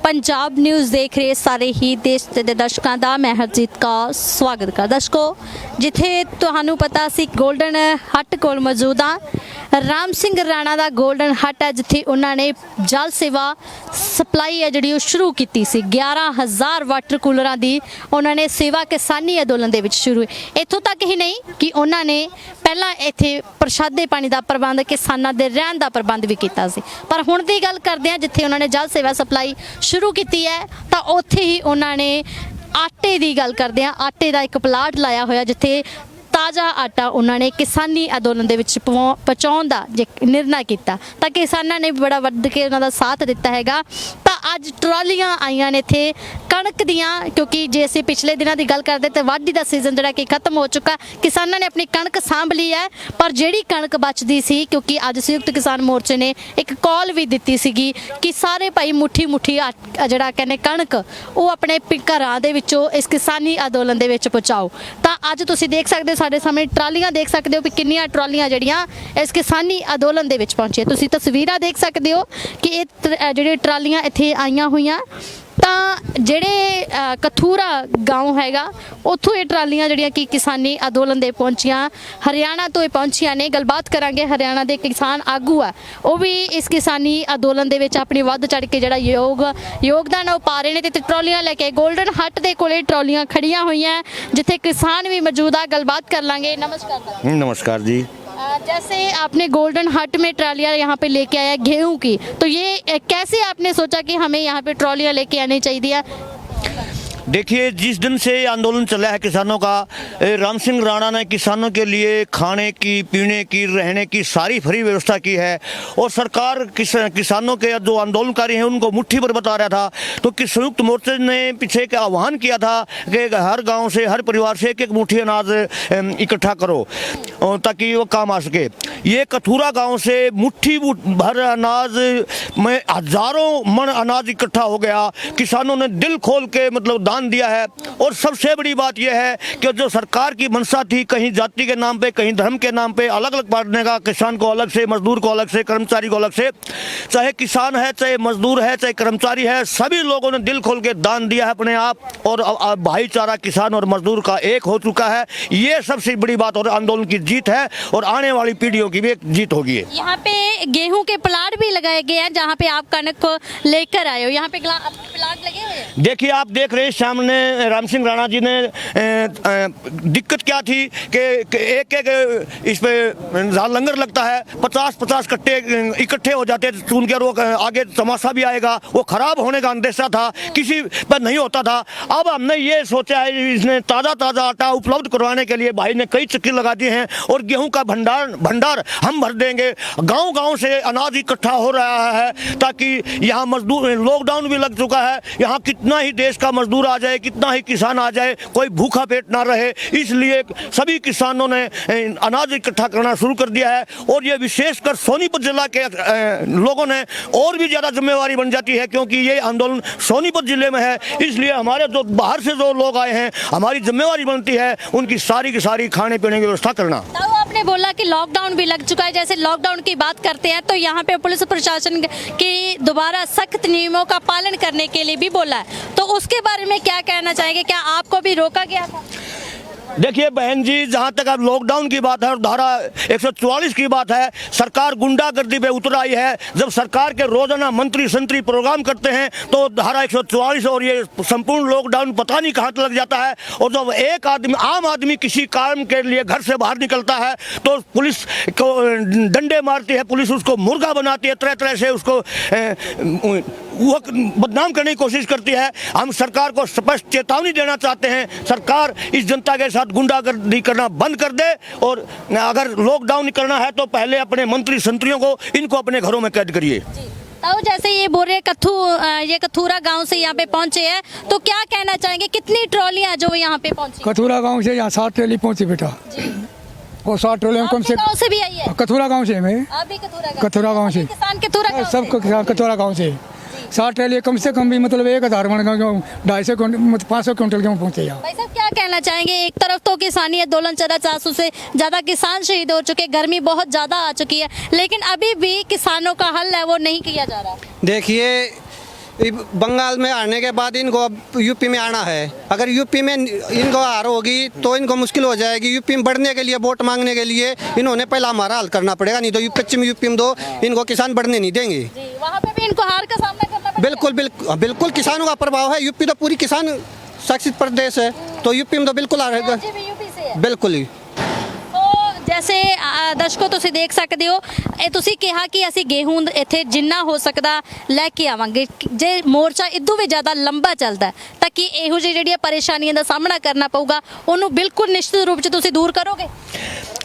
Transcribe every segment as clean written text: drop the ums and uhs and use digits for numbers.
Punjab news देख रहे सारे ही देश के दर्शकों का मैं हरजीत का स्वागत कर। दर्शकों जिथे तुहानू पता सी गोल्डन हट कोल मौजूद हाँ, राम सिंह राणा का गोल्डन हट है जिथे उन्होंने जल सेवा सप्लाई है जी शुरू की सी। 11,000 वाटर कूलर की उन्होंने सेवा किसानी अंदोलन के शुरू हुई। इतों तक ही नहीं कि उन्होंने पहला इत्थे प्रशादे पानी का प्रबंध किसानों के रहन का प्रबंध भी किया सी। पर हुण दी गल करते हैं जिथे उन्होंने जल सेवा सप्लाई शुरू की है तो उत्थे ही उन्होंने आटे की गल करते हैं। आटे का एक प्लाट लाया होया जिथे ताज़ा आटा उन्होंने किसानी अंदोलन के पहुँचाने का निर्णय किया तो किसानों ने बड़ा वध के उन्होंने साथ दिता है। तो अज ट्रालियां आईयां ने इत्थे कणक दियां, क्योंकि जे असीं पिछले दिनों की गल करते तो वाढी का सीजन जिहड़ा कि खत्म हो चुका, किसानों ने अपनी कणक सांभ ली है। पर जिहड़ी कणक बचदी सी, क्योंकि अज संयुक्त किसान मोर्चे ने एक कॉल भी दी सीगी कि सारे भाई मुट्ठी मुट्ठी जिहड़ा कहने कणक वो अपने घरां दे विचों इस किसानी अंदोलन दे विच पहुँचाओ। तो अज तुसीं देख सकदे हो साडे सामने ट्रालियां देख सकते हो कि किन्नियां ट्रालियां जिहड़ियां इस किसानी अंदोलन दे विच पहुंचियां। तुसीं तस्वीरां देख सकते हो कि ये जिहड़ी ट्रालियां इत्थे आईयां होईयां तो जिहड़े कथूरा गाँव हैगा उत्थों ये ट्रालियां जिहड़ियां कि किसानी अंदोलन दे पहुंचियां। हरियाणा तो ये पहुंचियां ने। गलबात करांगे हरियाणा दे किसान आगू है वो भी इस किसानी अंदोलन दे विच अपनी वध चढ़ के जिहड़ा योगदान वो पा रहे हैं। तो ट्रॉलियां लैके गोल्डन हट दे कोले ट्रॉलियां खड़ियां हुईयां जिथे किसान भी मौजूद है। गलबात कर लांगे। नमस्कार। नमस्कार जी। जैसे आपने गोल्डन हट में ट्रालियां यहाँ पे लेके आया गेहूं की, तो ये कैसे आपने सोचा कि हमें यहाँ पे ट्रॉलियां लेके आनी चाहिए? देखिए, जिस दिन से ये आंदोलन चला है किसानों का, राम सिंह राणा ने किसानों के लिए खाने की, पीने की, रहने की सारी फ्री व्यवस्था की है। और सरकार किसानों के जो आंदोलनकारी हैं उनको मुट्ठी भर बता रहा था। तो कि संयुक्त मोर्चे ने पीछे एक आह्वान किया था कि हर गांव से, हर परिवार से एक एक मुट्ठी अनाज इकट्ठा करो ताकि वो काम आ सके। ये कथूरा गाँव से मुट्ठी भर अनाज में हजारों मन अनाज इकट्ठा हो गया। किसानों ने दिल खोल के मतलब दान दिया है। और सबसे बड़ी बात यह है कि जो सरकार की मंशा थी कहीं जाति के नाम पे, कहीं धर्म के नाम पे अलग अलग बांटने का, किसान को अलग से, मजदूर को अलग से, कर्मचारी को अलग से, चाहे किसान है, चाहे मजदूर है, चाहे कर्मचारी है, सभी लोगों ने दिल खोल के दान दिया है अपने आप। और भाईचारा किसान और मजदूर का एक हो चुका है। ये सबसे बड़ी बात और आंदोलन की जीत है और आने वाली पीढ़ियों की भी एक जीत होगी। यहाँ पे गेहूं के प्लाट भी लगाए गए हैं जहाँ पे आप कणक को लेकर आए हो। यहाँ पे प्लाट लगे हुए हैं। देखिए, आप देख रहे हैं सामने राम सिंह राणा जी ने दिक्कत क्या थी कि एक एक इस पे लंगर लगता है, 50-50 कट्टे इकट्ठे हो जाते थे, सुन के वो आगे तमाशा भी आएगा, वो खराब होने का अंदेशा था, किसी पर नहीं होता था। अब हमने ये सोचा है, इसने ताज़ा आटा उपलब्ध करवाने के लिए भाई ने कई चक्कर लगा दिए हैं। और गेहूं का भंडार हम भर देंगे। गांव से अनाज इकट्ठा हो रहा है ताकि यहाँ मजदूर, लॉकडाउन भी लग चुका है, यहाँ कितना ही देश का मजदूर आ जाए, कितना ही किसान आ जाए, कोई भूखा पेट ना रहे, इसलिए सभी किसानों ने अनाज इकट्ठा करना शुरू कर दिया है। और ये विशेषकर सोनीपत जिला के लोगों ने और भी ज़्यादा जिम्मेवारी बन जाती है, क्योंकि ये आंदोलन सोनीपत जिले में है। इसलिए हमारे जो बाहर से जो लोग आए हैं, हमारी जिम्मेवारी बनती है उनकी सारी की सारी खाने पीने की व्यवस्था करना। तो आपने बोला कि लॉकडाउन भी लग चुका है। जैसे लॉकडाउन की बात करते हैं तो यहाँ पे पुलिस प्रशासन की दोबारा सख्त नियमों का पालन करने के लिए भी बोला है, तो उसके बारे में क्या कहना चाहेंगे? क्या आपको भी रोका गया था? देखिए बहन जी, जहाँ तक अब लॉकडाउन की बात है और धारा 144 की बात है, सरकार गुंडागर्दी पे उतर आई है। जब सरकार के रोजाना मंत्री संतरी प्रोग्राम करते हैं तो धारा 144 और ये संपूर्ण लॉकडाउन पता नहीं कहाँ लग जाता है। और जब एक आदमी, आम आदमी किसी काम के लिए घर से बाहर निकलता है तो पुलिस को डंडे मारती है, पुलिस उसको मुर्गा बनाती है, तरह तरह से उसको वो बदनाम करने की कोशिश करती है। हम सरकार को स्पष्ट चेतावनी देना चाहते हैं, सरकार इस जनता के साथ गुंडागर्दी करना बंद कर दे। और अगर लॉकडाउन करना है तो पहले अपने मंत्री संतरियों को, इनको अपने घरों में कैद करिए। तो जैसे ये बोल रहे ये कथूरा गांव से यहाँ पे पहुंचे हैं, तो क्या कहना चाहेंगे? कितनी ट्रॉलियां जो यहाँ पे पहुंची? कथूरा गांव से यहाँ 7 ट्रॉली पहुंची बेटा। वो 7 ट्रॉली कम से गांव से भी आई है? कथूरा गांव से मैं, आप भी कथूरा गांव से, किसान सब कथूरा गांव से 7 ट्रॉली कम से कम भी मतलब 1000 मन 250 क्विंटल 500 क्विंटल गेहूँ पहुँचे यहाँ। भाई साहब क्या कहना चाहेंगे? एक तरफ तो किसानी आंदोलन चला, 400 से ज़्यादा किसान शहीद हो चुके, गर्मी बहुत ज़्यादा आ चुकी है, लेकिन अभी भी किसानों का हल है वो नहीं किया जा रहा। देखिए, बंगाल में हारने के बाद इनको अब यूपी में आना है। अगर यूपी में इनको हार होगी तो इनको मुश्किल हो जाएगी। यूपी में बढ़ने के लिए, वोट मांगने के लिए इन्होंने पहला हमारा हल करना पड़ेगा, नहीं तो पश्चिम यूपी में तो इनको किसान बढ़ने नहीं देंगे। वहाँ पे भी इनको हार का सामना करना पड़ेगा। बिल्कुल बिल्कुल बिल्कुल किसानों का प्रभाव है। यूपी तो पूरी किसान शासित प्रदेश है, तो यूपी में तो बिल्कुल हारेगा। राज्य भी यूपी से है। बिल्कुल ही। ਜੈਸੇ ਦਰਸ਼ਕੋ ਤੁਸੀਂ ਦੇਖ ਸਕਦੇ ਹੋ, ਇਹ ਤੁਸੀਂ ਕਿਹਾ ਕਿ ਅਸੀਂ ਗੇਹੂੰ ਇੱਥੇ ਜਿੰਨਾ ਹੋ ਸਕਦਾ ਲੈ ਕੇ ਆਵਾਂਗੇ। ਜੇ ਮੋਰਚਾ ਇਦੋਂ ਵੀ ਜ਼ਿਆਦਾ ਲੰਬਾ ਚੱਲਦਾ ਤਾਂ ਕਿ ਇਹੋ ਜਿਹੀ ਜਿਹੜੀਆਂ ਪਰੇਸ਼ਾਨੀਆਂ ਦਾ ਸਾਹਮਣਾ ਕਰਨਾ ਪਊਗਾ ਉਹਨੂੰ ਬਿਲकुल ਨਿਸ਼ਚਿਤ रूप से ਤੁਸੀਂ दूर करोगे।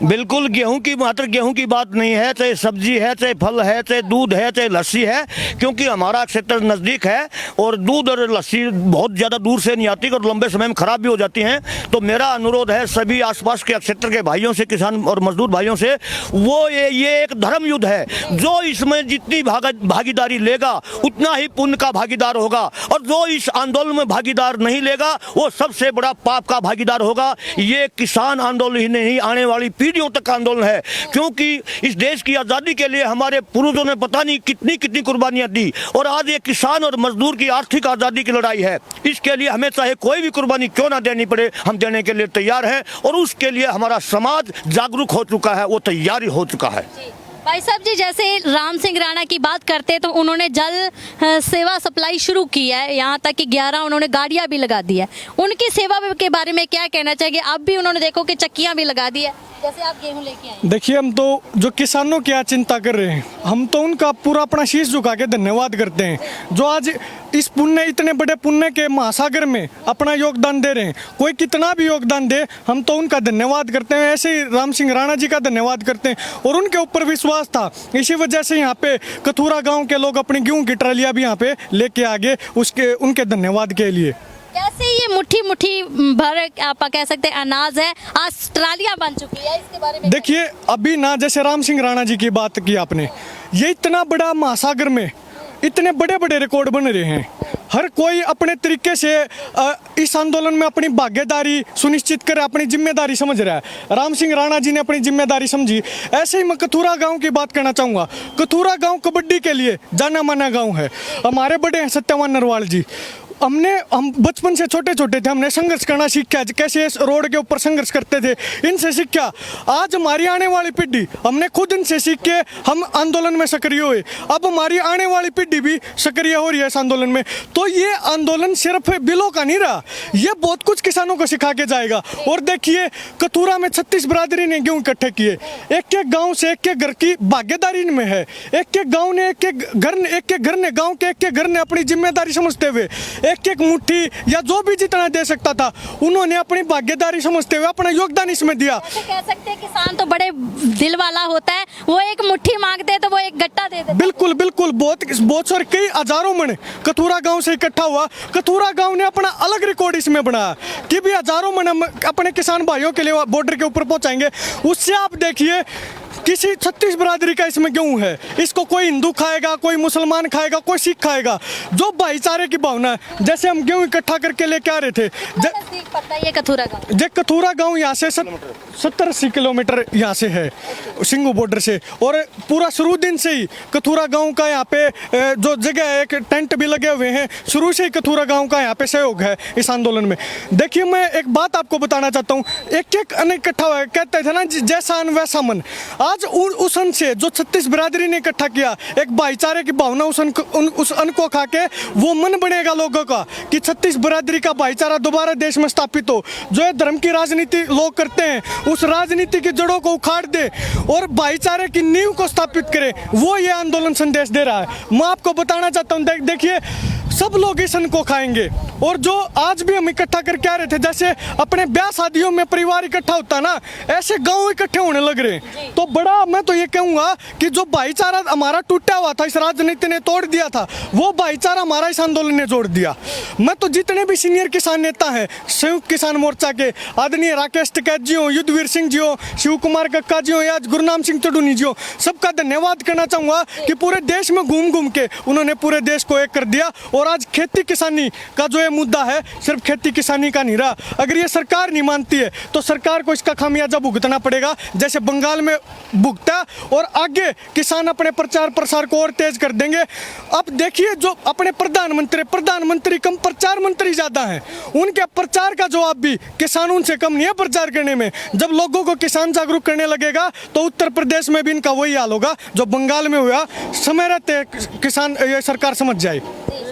बिल्कुल, गेहूं की मात्र गेहूं की बात नहीं है, चाहे सब्जी है, चाहे फल है, चाहे दूध है, चाहे लस्सी है, क्योंकि हमारा क्षेत्र नज़दीक है और दूध और लस्सी बहुत ज़्यादा दूर से नहीं आती और लंबे समय में ख़राब भी हो जाती हैं। तो मेरा अनुरोध है सभी आसपास के क्षेत्र के भाइयों से, किसान और मजदूर भाइयों से, वो ये एक धर्म युद्ध है। जो इसमें जितनी भागीदारी लेगा उतना ही पुण्य का भागीदार होगा, और जो इस आंदोलन में भागीदार नहीं लेगा वो सबसे बड़ा पाप का भागीदार होगा। ये किसान आंदोलन ही नहीं, आने वाली पीढ़ियों तक का आंदोलन है, क्योंकि इस देश की आज़ादी के लिए हमारे पूर्वजों ने पता नहीं कितनी कितनी कुर्बानियां दी, और आज ये किसान और मजदूर की आर्थिक आज़ादी की लड़ाई है। इसके लिए हमें चाहे कोई भी कुर्बानी क्यों ना देनी पड़े, हम देने के लिए तैयार हैं, और उसके लिए हमारा समाज जागरूक हो चुका है, वो तैयारी हो चुका है। भाई साहब जी, जैसे राम सिंह राणा की बात करते हैं तो उन्होंने जल सेवा सप्लाई शुरू की है, यहाँ तक कि 11 उन्होंने गाड़ियाँ भी लगा दी है। उनकी सेवा के बारे में क्या कहना चाहिए? अब भी उन्होंने देखो कि चक्कियाँ भी लगा दी है, जैसे आप गेहूं लेके आए। देखिए, हम तो जो किसानों की आज चिंता कर रहे हैं, हम तो उनका पूरा अपना शीश झुका के धन्यवाद करते हैं, जो आज इस पुण्य, इतने बड़े पुण्य के महासागर में अपना योगदान दे रहे हैं। कोई कितना भी योगदान दे, हम तो उनका धन्यवाद करते हैं। ऐसे ही राम सिंह राणा जी का धन्यवाद करते हैं, और उनके ऊपर विश्वास था, इसी वजह से यहाँ पे कथूरा गांव के लोग अपनी गेहूं की ट्रालियां भी यहाँ पे लेके आ गए, उसके उनके धन्यवाद के लिए। कैसे ये मुट्ठी मुट्ठी भर आप कह सकते हैं अनाज है, आज ट्रालियां बन चुकी है, इसके बारे में देखिए, अभी ना जैसे राम सिंह राणा जी की बात की आपने, ये इतना बड़ा महासागर में इतने बड़े बड़े रिकॉर्ड बन रहे हैं। हर कोई अपने तरीके से इस आंदोलन में अपनी भागीदारी सुनिश्चित करे, अपनी जिम्मेदारी समझ रहा है। राम सिंह राणा जी ने अपनी जिम्मेदारी समझी। ऐसे ही मैं कथूरा गांव की बात करना चाहूँगा। कथूरा गांव कबड्डी के लिए जाना माना गांव है। हमारे बड़े हैं सत्यवान नरवाल जी, हम बचपन से छोटे छोटे थे, हमने संघर्ष करना सीखा, कैसे इस रोड के ऊपर संघर्ष करते थे, इनसे सीखा। आज हमारी आने वाली पीढ़ी, हमने खुद इनसे सीख के हम आंदोलन में सक्रिय हुए, अब हमारी आने वाली पीढ़ी भी सक्रिय हो रही है इस आंदोलन में। तो ये आंदोलन सिर्फ बिलों का नहीं रहा, ये बहुत कुछ किसानों को सिखा के जाएगा। और देखिए, कथूरा में 36 बिरादरी ने गेहूँ इकट्ठे किए, एक एक गाँव से एक एक घर की भागीदारी में है। एक एक गाँव ने, एक एक घर ने, गाँव के एक एक घर ने अपनी जिम्मेदारी समझते हुए एक एक मुट्ठी या जो भी जितना दे सकता था, उन्होंने अपनी भागीदारी समझते हुए अपना योगदान इसमें दिया। ऐसे कह सकते हैं किसान तो बड़े दिल वाला होता है, वो एक मुट्ठी मांगते हैं तो वो एक गट्टा दे देते हैं। बिल्कुल बिल्कुल, बहुत सारे कई हजारों मन कथूरा गांव से इकट्ठा हुआ। कथूरा गांव ने अपना अलग रिकॉर्ड इसमें बनाया कि भी हजारों मन हम अपने किसान भाइयों के लिए बॉर्डर के ऊपर पहुंचाएंगे। उससे आप देखिए, किसी 36 बिरादरी का इसमें गेहूं है, इसको कोई हिंदू खाएगा, कोई मुसलमान खाएगा, कोई सिख खाएगा। जो भाईचारे की भावना है, जैसे हम गेहूं इकट्ठा करके लेके आ रहे थे। ये कथूरा गांव, कथूरा गांव यहाँ से 70-80 किलोमीटर यहाँ से है, सिंगू बॉर्डर से। और पूरा शुरू दिन से ही कथूरा गांव का यहाँ पे जो जगह है, एक टेंट भी लगे हुए हैं, शुरू से ही कथूरा गांव का यहाँ पे सहयोग है इस आंदोलन में। देखिए, मैं एक बात आपको बताना चाहता हूँ, एक एक अन्न इकट्ठा हुआ है, कहते थे ना जैसा अन्न वैसा मन। आज उस अन्न से जो 36 बिरादरी ने इकट्ठा किया, एक भाईचारे की भावना उस अन्न को खा के वो मन बनेगा लोगों का कि 36 बिरादरी का भाईचारा दोबारा देश में स्थापित हो। जो ये धर्म की राजनीति लोग करते हैं, उस राजनीति की जड़ों को उखाड़ दे और भाईचारे की नींव को स्थापित करे, वो ये आंदोलन संदेश दे रहा है। मैं आपको बताना चाहता हूँ, देखिए, सब लोग इस अन्न को खाएंगे। और जो आज भी हम इकट्ठा करके आ रहे थे, जैसे अपने ब्याह शादियों में परिवार इकट्ठा होता है ना, ऐसे गांव इकट्ठे होने लग रहे हैं। तो बड़ा मैं तो ये कहूँगा कि जो भाईचारा हमारा टूटा हुआ था, इस राजनीति ने तोड़ दिया था, वो भाईचारा हमारा इस आंदोलन ने जोड़ दिया। मैं तो जितने भी सीनियर किसान नेता हैं, संयुक्त किसान मोर्चा के आदरणीय राकेश टिकैत जी हो, युद्धवीर सिंह जी हो, शिव कुमार कक्का जी हो, या गुरनाम सिंह चढ़ूनी जी हो, सबका धन्यवाद करना चाहूँगा कि पूरे देश में घूम घूम के उन्होंने पूरे देश को एक कर दिया। और आज खेती किसानी का जो ये मुद्दा है सिर्फ खेती किसानी का नहीं रहा। अगर ये सरकार नहीं मानती है तो सरकार को इसका खामियाजा भुगतना पड़ेगा, जैसे बंगाल में भुगता, और आगे किसान अपने प्रचार प्रसार को और तेज कर देंगे। अब देखिए जो अपने प्रधानमंत्री कम प्रचार मंत्री ज्यादा हैं, उनके प्रचार का जवाब भी किसान उनसे कम नहीं है प्रचार करने में। जब लोगों को किसान जागरूक करने लगेगा तो उत्तर प्रदेश में भी इनका वही हाल होगा जो बंगाल में हुआ। समय रहते किसान ये सरकार समझ जाए।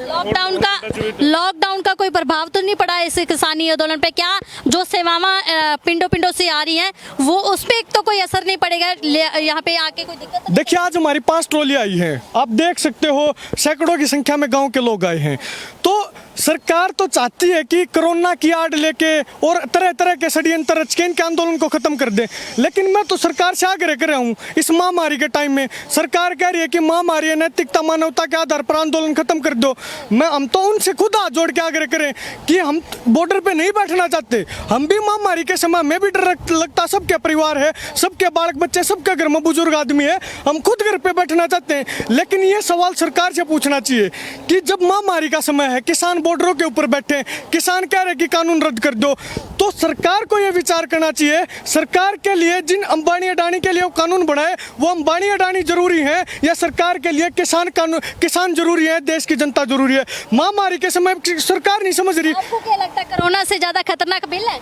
लॉकडाउन का कोई प्रभाव तो नहीं पड़ा इस किसानी आंदोलन पे? क्या जो सेवाएं पिंडों से आ रही हैं वो उस पे तो कोई असर नहीं पड़ेगा? यहाँ पे आके कोई दिक्कत? देखिए आज हमारी 5 ट्रॉली आई हैं, आप देख सकते हो सैकड़ों की संख्या में गांव के लोग आए हैं। तो सरकार तो चाहती है कि कोरोना की आड़ लेके और तरह तरह के षड्यंत्र रच के इनके आंदोलन को खत्म कर दे, लेकिन मैं तो सरकार से आग्रह कर रहा हूँ इस महामारी के टाइम में। सरकार कह रही है कि महामारी है, नैतिकता मानवता के आधार पर आंदोलन खत्म कर दो। हम तो उनसे खुद हाथ जोड़ के आग्रह करें कि हम बॉर्डर पे नहीं बैठना चाहते। हम भी महामारी के समय में भी डर लगता, सबके परिवार है, सबके बालक बच्चे, सबके घर में बुजुर्ग आदमी है, हम खुद घर पे बैठना चाहते हैं। लेकिन ये सवाल सरकार से पूछना चाहिए कि जब महामारी का समय है, किसान बॉर्डरों के ऊपर बैठे, किसान कह रहे कि कानून रद्द कर दो, तो सरकार को यह विचार करना चाहिए सरकार के लिए जिन अंबानी अडानी के लिए वो कानून बनाए वो अंबानी अडानी जरूरी है या सरकार के लिए किसान जरूरी है, देश की जनता जरूरी है। महामारी के समय सरकार नहीं समझ रही। आपको क्या लगता है कोरोना से ज्यादा खतरनाक बिल है?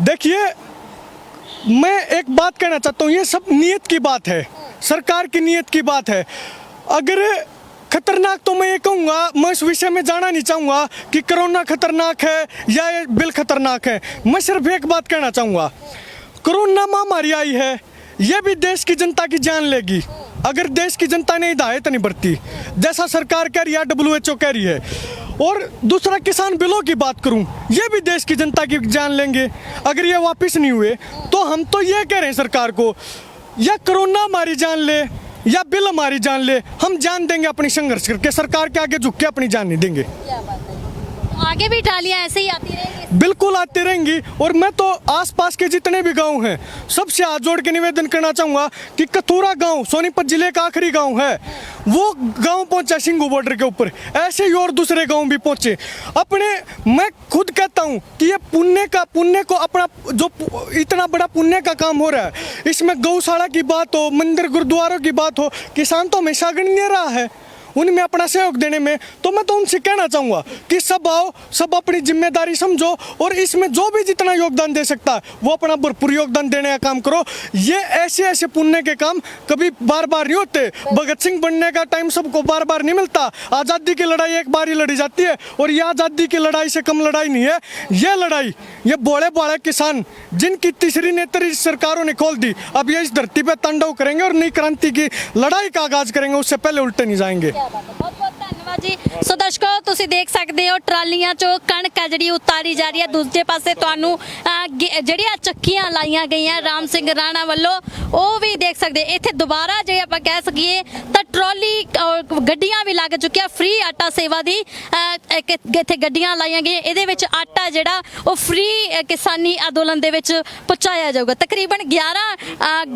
देखिए मैं एक बात कहना चाहता हूँ, ये सब नीयत की बात है, सरकार की नीयत की बात है। अगर खतरनाक तो मैं ये कहूँगा, मैं इस विषय में जाना नहीं चाहूँगा कि कोरोना खतरनाक है या ये बिल खतरनाक है। मैं सिर्फ एक बात कहना चाहूँगा, कोरोना महामारी आई है, ये भी देश की जनता की जान लेगी अगर देश की जनता ने हिदायत नहीं बरती, जैसा सरकार कह रही है, WHO कह रही है। और दूसरा किसान बिलों की बात करूं, ये भी देश की जनता की जान लेंगे अगर ये वापस नहीं हुए। तो हम तो ये कह रहे हैं सरकार को, या कोरोना हमारी जान ले या बिल हमारी जान ले, हम जान देंगे अपनी संघर्ष करके, सरकार के आगे झुक के अपनी जान नहीं देंगे। आगे भी ट्रालियां ऐसे ही आती रहेंगी? बिल्कुल आती रहेंगी। और मैं तो आसपास के जितने भी गांव हैं सबसे हाथ जोड़ के निवेदन करना चाहूँगा कि कथूरा गांव सोनीपत जिले का आखिरी गांव है, वो गांव पहुंचा सिंगू बॉर्डर के ऊपर, ऐसे ही और दूसरे गांव भी पहुंचे अपने। मैं खुद कहता हूं कि ये पुण्य को अपना जो इतना बड़ा पुण्य का काम हो रहा है, इसमें गौशाला की बात हो, मंदिर गुरुद्वारों की बात हो, किसान तो हमेशा अग्रणी रहा है उनमें अपना सहयोग देने में। तो मैं तो उनसे कहना चाहूँगा कि सब आओ, सब अपनी जिम्मेदारी समझो और इसमें जो भी जितना योगदान दे सकता है वो अपना भरपूर योगदान देने का काम करो। ये ऐसे पुण्य के काम कभी बार बार नहीं होते। भगत सिंह बनने का टाइम सबको बार बार नहीं मिलता। आज़ादी की लड़ाई एक बार ही लड़ी जाती है और ये आज़ादी की लड़ाई से कम लड़ाई नहीं है। ये लड़ाई ये बोले किसान जिनकी तीसरी नेत्री सरकारों ने खोल दी, अब ये इस धरती पर तांडव करेंगे और नई क्रांति की लड़ाई का आगाज करेंगे, उससे पहले उल्टे नहीं जाएंगे। बहुत बहुत धन्यवाद जी। सो दर्शकों ਤੁਸੀਂ ਦੇਖ ਸਕਦੇ ਹੋ ਟਰਾਲੀਆਂ ਚੋਂ ਕਣਕ ਹੈ ਜਿਹੜੀ ਉਤਾਰੀ ਜਾ ਰਹੀ ਹੈ। ਦੂਜੇ ਪਾਸੇ ਤੁਹਾਨੂੰ ਜਿਹੜੀਆਂ ਚੱਕੀਆਂ ਲਾਈਆਂ ਗਈਆਂ ਰਾਮ ਸਿੰਘ ਰਾਣਾ ਵੱਲੋਂ ਉਹ ਵੀ ਦੇਖ ਸਕਦੇ। ਇੱਥੇ ਦੁਬਾਰਾ ਜੇ ਆਪਾਂ ਕਹਿ ਸਕੀਏ ਤਾਂ ਟਰਾਲੀ ਗੱਡੀਆਂ ਵੀ ਲੱਗ ਚੁੱਕੀਆਂ ਫ੍ਰੀ ਆਟਾ ਸੇਵਾ ਦੀ। ਇੱਥੇ ਗੱਡੀਆਂ ਲਾਈਆਂ ਗਈਆਂ, ਇਹਦੇ ਵਿੱਚ ਆਟਾ ਜਿਹੜਾ ਉਹ ਫ੍ਰੀ ਕਿਸਾਨੀ ਅੰਦੋਲਨ ਦੇ ਵਿੱਚ ਪਹੁੰਚਾਇਆ ਜਾਊਗਾ। ਤਕਰੀਬਨ 11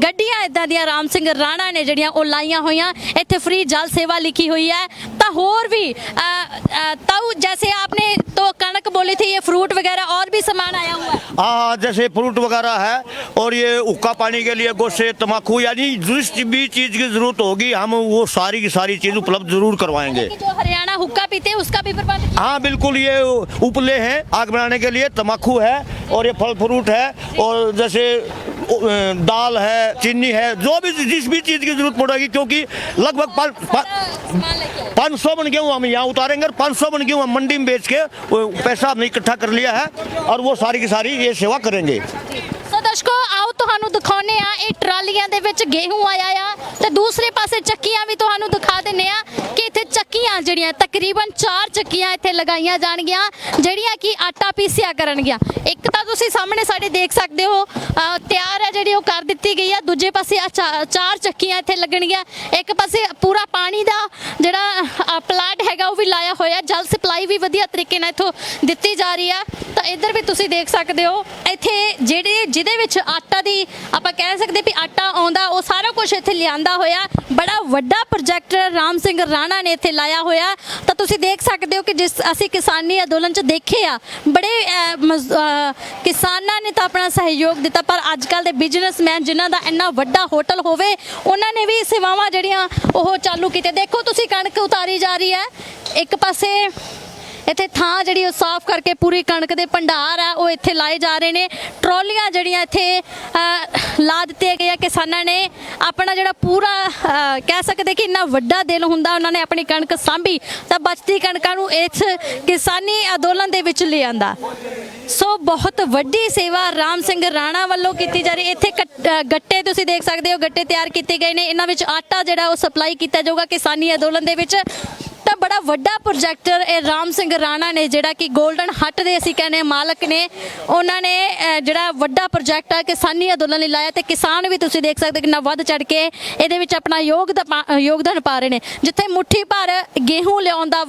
ਗੱਡੀਆਂ ਇਦਾਂ ਦੀਆਂ ਰਾਮ ਸਿੰਘ ਰਾਣਾ ਨੇ ਜਿਹੜੀਆਂ ਉਹ ਲਾਈਆਂ ਹੋਈਆਂ। ਇੱਥੇ ਫ੍ਰੀ ਜਲ सेवा लिखी हुई है। तो और भी ताऊ जैसे आपने तो कणक बोली थी, ये फ्रूट वगैरह और भी सामान आया हुआ है? हाँ, जैसे फ्रूट वगैरह है और ये हुक्का पानी के लिए गोशे तम्बाकू, यानी जिस भी चीज़ की ज़रूरत होगी हम वो सारी की सारी चीज़ उपलब्ध ज़रूर करवाएंगे। जो हरियाणा हुक्का पीते हैं उसका भी प्रबंध? हाँ बिल्कुल, ये उपले हैं आग बनाने के लिए, तम्बाकू है और ये फल फ्रूट है और जैसे दाल है, चीनी है, जो भी जिस भी चीज़ की ज़रूरत पड़ेगी, क्योंकि लगभग 500 मन गेहूँ हम यहाँ उतारेंगे और 500 मन गेहूँ हम मंडी में बेच के पैसा हमने इकट्ठा कर लिया है और वो सारी की सारी ये सेवा करेंगे। ਸੋ ਦਰਸ਼ਕੋ ਆਓ ਤੁਹਾਨੂੰ ਦਿਖਾਉਨੇ ਆ ਇਹ ਟਰਾਲੀਆਂ ਦੇ ਵਿੱਚ ਗੇਹੂੰ ਆਇਆ ਆ ਤੇ ਦੂਸਰੇ ਪਾਸੇ ਚੱਕੀਆਂ ਵੀ ਤੁਹਾਨੂੰ ਦਿਖਾ ਦਿੰਨੇ ਆ ਕਿ ਇੱਥੇ ਚੱਕੀਆਂ ਜਿਹੜੀਆਂ ਤਕਰੀਬਨ 4 ਚੱਕੀਆਂ ਇੱਥੇ ਲਗਾਈਆਂ ਜਾਣਗੀਆਂ ਜਿਹੜੀਆਂ ਕਿ ਆਟਾ ਪੀਸਿਆ ਕਰਨਗੀਆਂ। ਇੱਕ ਤਾਂ ਤੁਸੀਂ ਸਾਹਮਣੇ ਸਾਡੇ ਦੇਖ ਸਕਦੇ ਹੋ ਤਿਆਰ ਹੈ ਜਿਹੜੀ ਉਹ ਕਰ ਦਿੱਤੀ ਗਈ ਆ। ਦੂਜੇ ਪਾਸੇ 4 ਚੱਕੀਆਂ ਇੱਥੇ ਲੱਗਣਗੀਆਂ। ਇੱਕ ਪਾਸੇ ਪੂਰਾ ਪਾਣੀ ਦਾ ਜਿਹੜਾ ਪਲਾਂਟ ਹੈਗਾ ਉਹ ਵੀ ਲਾਇਆ ਹੋਇਆ। ਜਲ ਸਪਲਾਈ ਵੀ ਵਧੀਆ ਤਰੀਕੇ ਨਾਲ ਇੱਥੋਂ ਦਿੱਤੀ ਜਾ ਰਹੀ ਆ। ਤਾਂ ਇੱਧਰ ਵੀ ਤੁਸੀਂ ਦੇਖ ਸਕਦੇ ਹੋ ਇੱਥੇ ਜਿਹਦੇ ਵਿੱਚ ਆਟਾ ਦੀ ਆਪਾਂ ਕਹਿ ਸਕਦੇ ਵੀ ਆਟਾ ਆਉਂਦਾ ਉਹ ਸਾਰਾ ਕੁਝ ਇੱਥੇ ਲਿਆਂਦਾ ਹੋਇਆ ਬੜਾ ਵੱਡਾ ਪ੍ਰੋਜੈਕਟ ਰਾਮ ਸਿੰਘ ਰਾਣਾ ਨੇ ਇੱਥੇ ਲਾਇਆ ਹੋਇਆ। ਤਾਂ ਤੁਸੀਂ ਦੇਖ ਸਕਦੇ ਹੋ ਕਿ ਜਿਸ ਅਸੀਂ ਕਿਸਾਨੀ ਅੰਦੋਲਨ 'ਚ ਦੇਖੇ ਆ ਬੜੇ ਕਿਸਾਨਾਂ ਨੇ ਤਾਂ ਆਪਣਾ ਸਹਿਯੋਗ ਦਿੱਤਾ, ਪਰ ਅੱਜ ਕੱਲ੍ਹ ਦੇ ਬਿਜ਼ਨਸਮੈਨ ਜਿਨ੍ਹਾਂ ਦਾ ਇੰਨਾ ਵੱਡਾ ਹੋਟਲ ਹੋਵੇ ਉਹਨਾਂ ਨੇ ਵੀ ਸੇਵਾਵਾਂ ਜਿਹੜੀਆਂ ਉਹ ਚਾਲੂ ਕੀਤੇ। ਦੇਖੋ ਤੁਸੀਂ ਕਣਕ ਉਤਾਰੀ ਜਾ ਰਹੀ ਹੈ, ਇੱਕ ਪਾਸੇ ਇੱਥੇ ਥਾਂ ਜਿਹੜੀ ਉਹ ਸਾਫ਼ ਕਰਕੇ ਪੂਰੀ ਕਣਕ ਦੇ ਭੰਡਾਰ ਆ ਉਹ ਇੱਥੇ ਲਾਏ ਜਾ ਰਹੇ ਨੇ। ਟਰਾਲੀਆਂ ਜਿਹੜੀਆਂ ਇੱਥੇ ਲਾ ਦਿੱਤੀਆਂ ਗਈਆਂ, ਕਿਸਾਨਾਂ ਨੇ ਆਪਣਾ ਜਿਹੜਾ ਪੂਰਾ ਕਹਿ ਸਕਦੇ ਕਿ ਇੰਨਾ ਵੱਡਾ ਦਿਲ ਹੁੰਦਾ, ਉਹਨਾਂ ਨੇ ਆਪਣੀ ਕਣਕ ਸਾਂਭੀ ਤਾਂ ਬਚਦੀ ਕਣਕਾਂ ਨੂੰ ਇਸ ਕਿਸਾਨੀ ਅੰਦੋਲਨ ਦੇ ਵਿੱਚ ਲਿਆਂਦਾ। ਸੋ ਬਹੁਤ ਵੱਡੀ ਸੇਵਾ ਰਾਮ ਸਿੰਘ ਰਾਣਾ ਵੱਲੋਂ ਕੀਤੀ ਜਾ ਰਹੀ। ਇੱਥੇ ਗੱਟੇ ਤੁਸੀਂ ਦੇਖ ਸਕਦੇ ਹੋ, ਗੱਟੇ ਤਿਆਰ ਕੀਤੇ ਗਏ ਨੇ, ਇਹਨਾਂ ਵਿੱਚ ਆਟਾ ਜਿਹੜਾ ਉਹ ਸਪਲਾਈ ਕੀਤਾ ਜਾਊਗਾ ਕਿਸਾਨੀ ਅੰਦੋਲਨ ਦੇ ਵਿੱਚ। ਤਾਂ ਬੜਾ ਵੱਡਾ ਪ੍ਰੋਜੈਕਟ ਇਹ ਰਾਮ ਸਿੰਘ ਰਾਣਾ ਨੇ ਜਿਹੜਾ ਕਿ 골ਡਨ ਹੱਟ ਦੇ ਅਸੀਂ ਕਹਿੰਦੇ ਮਾਲਕ ਨੇ, ਉਹਨਾਂ ਨੇ ਜਿਹੜਾ ਵੱਡਾ ਪ੍ਰੋਜੈਕਟ ਆ ਕਿਸਾਨੀ ਅੰਦੋਲਨ ਲਈ ਲਾਇਆ ਤੇ ਕਿਸਾਨ ਵੀ ਤੁਸੀਂ ਦੇਖ ਸਕਦੇ ਕਿੰਨਾ ਵੱਧ ਚੜ ਕੇ ਇਹਦੇ ਵਿੱਚ ਆਪਣਾ ਯੋਗਦਾਨ ਪਾ ਰਹੇ ਨੇ। ਜਿੱਥੇ ਮੁੱਠੀ ਭਰ ਗੇਹੂੰ ਲਿਆਉਣ ਦਾ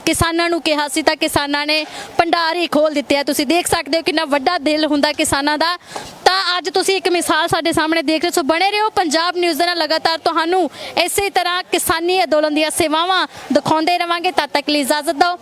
ਕਿਸਾਨਾਂ ਨੂੰ ਕਿਹਾ ਸੀ ਤਾਂ ਕਿਸਾਨਾਂ ਨੇ ਭੰਡਾਰ ਹੀ ਖੋਲ ਦਿੱਤੇ ਆ। ਤੁਸੀਂ ਦੇਖ ਸਕਦੇ ਹੋ ਕਿੰਨਾ ਵੱਡਾ ਦਿਲ ਹੁੰਦਾ ਕਿਸਾਨਾਂ ਦਾ। ਤਾਂ ਅੱਜ ਤੁਸੀਂ ਇੱਕ ਮਿਸਾਲ ਸਾਡੇ ਸਾਹਮਣੇ ਦੇਖ ਰਹੇ ਹੋ। ਸੋ ਬਣੇ ਰਹੋ ਪੰਜਾਬ ਨਿਊਜ਼ ਦੇ ਨਾਲ, ਲਗਾਤਾਰ ਤੁਹਾਨੂੰ ਇਸੇ ਤਰ੍ਹਾਂ ਕਿਸਾਨੀ ਅੰਦੋਲਨ ਦੀਆਂ ਸੇਵਾਵਾਂ ਦਿਖਾਉਂਦੇ ਰਵਾਂਗੇ। ਤਦ ਤੱਕ ਲਈ ਇਜਾਜ਼ਤ ਦਿਓ।